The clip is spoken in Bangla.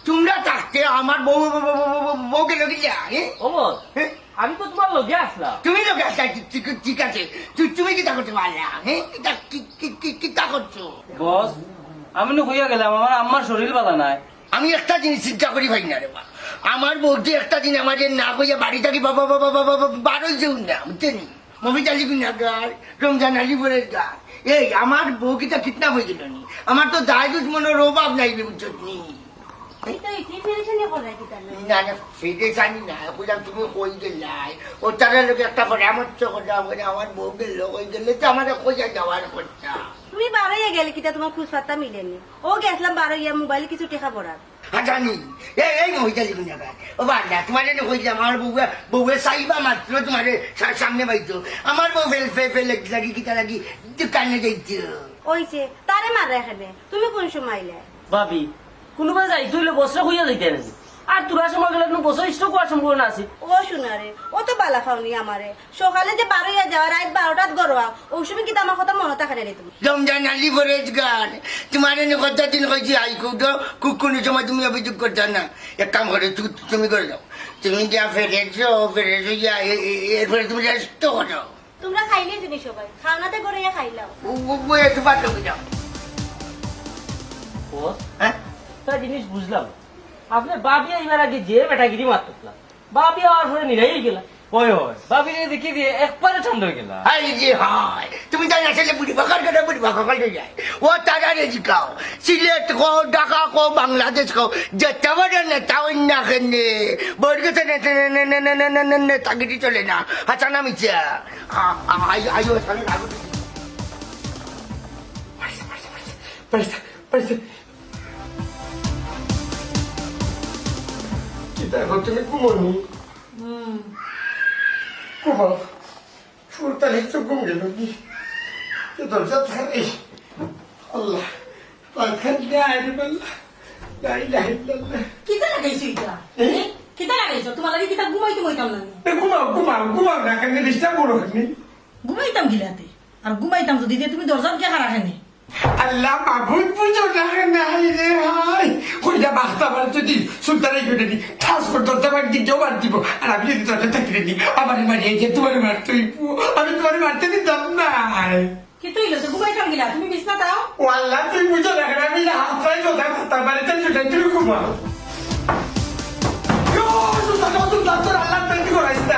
তোমরা থাকতে আমার বউকে লগিয়া ওমর আমি তো তোমার লগে আসলাম। তুমি লোক ঠিক আছে তুমি কিতা করতে পারলা হ্যাঁ কিতা করছো বস আমি না কইয়া গেলাম আমার আম্মার শরীর ভালো নাই। আমি একটা জিনিস চিন্তা করি ভাই না রে বা আমার বউটি একটা দিন আমাদের না কইয়া বাড়ি থাকি বাবা বাবা বাবা বারো যেও না বুঝছেন মফিজ আলী গুনাগার রমজান আলী বলের গান এই আমার বউ কিতা কিডন্যাপ হয়ে গেল নি আমার তো দায় দুশ্মনের অভাব নাই বুঝছো নি না না সেটাই জানি না বুঝলাম তুমি কই গেলাই ও তারা লোক একটা পরামর্শ করলাম আমার বউ গেল ওই গেলে তো আমার কোথায় যাওয়ার কথা তুমি বারোইয়া গেলে কিতা তোমার খুশ পাত্তা মিলেনি ও গেছিলাম বারোইয়া মোবাইলে কিছু টেকা পড়ার জানি এই মহিলা লিখুন যাবে ও বাড়া তোমার জন্য কইলাম আমার বউয়ে চাইবা মাত্র তোমার সামনে পাইতো আমার বউ ফেল লাগি কিতা লাগি দোকানে যাইতো ওইছে তারে মারা এখানে তুমি কোন সময় আইলে ভাবি কোনোবা যাই তুইলে বসরে হইয়া যাইতে নাকি আর তোরা সময় গেলে বছর স্ট্রোক হওয়ার সম্ভাবনা আছে। ও শুনারে ও তো বালা খাওনি আমারে সকালে যে বারোইয়া যাওয়া রাত 12টাত গড়োয়া ওই সময় কিন্তু আমার কথা মনে থাকে না তুমি রমজান আলী ফরেজ গান তোমার এনে কথা দিন কইছি আইকো তো কোনো সময় তুমি অভিযোগ করছো না এক কাম করে তুমি করে দাও তুমি যা ফেরেছো যা এরপরে তুমি রেস্ট করো তোমরা খাইলে জিনিস সবাই খাওনাতে গড়াইয়া খাইলাম একটু বাদ লোকে যাও বস হ্যাঁ একটা জিনিস বুঝলাম আপনার বাবি এবার আগে যে বেটাগিরি মারতলাম বাবি আর পরে নিরাই গেলা ওই হয় ভাবি দেখি দিয়ে একবারে ঠান্ডা হয়ে গেলা হাই যে হাই তুমি জানি আসলে বুড়ি বাকার কাটা বুড়ি বাকা কাটে যায় ও তারা রেজি খাও সিলেট কো ঢাকা কো বাংলাদেশ কো যেতে পারে না তাও না কেনে বর্গতে তাগিটি চলে না হাসা না মিছা আইও সামনে লাগু দেখো তুমি ঘুমনি ঘুমাও ফুরতালি তো ঘুম গেল কি দরজা থাকে আল্লাহ কিতা লাগাইছো এটা কিতা লাগাইছো তোমার লাগে কিতা ঘুমাইতে মইতাম না ঘুমাও না কেন ডিস্টার্ব করো কেন ঘুমাইতাম গিলাতে আর ঘুমাইতাম যদি যে তুমি দরজা কে খারা খানে আল্লাহ মাহবুব বুঝো না কেন হাই রে হাই কইটা বাস্তা বার যদি সুলতানাই করে দি ঠাস করে দরজা বার দি জবার দিব আর আমি যদি দরজা থাকলে দি আমার মারিয়ে যে তোমার মারতেই আমি তোমার মারতে দিতাম না কি তুই লতে ঘুমাইতাম গিলা তুমি বিছনা দাও ও আল্লাহ তুই বুঝো না কেন আমি হাত পাই কথা কথা বাড়িতে ছুটাই তুই ঘুমাও সুলতান তোর আল্লাহ তুই করাইস না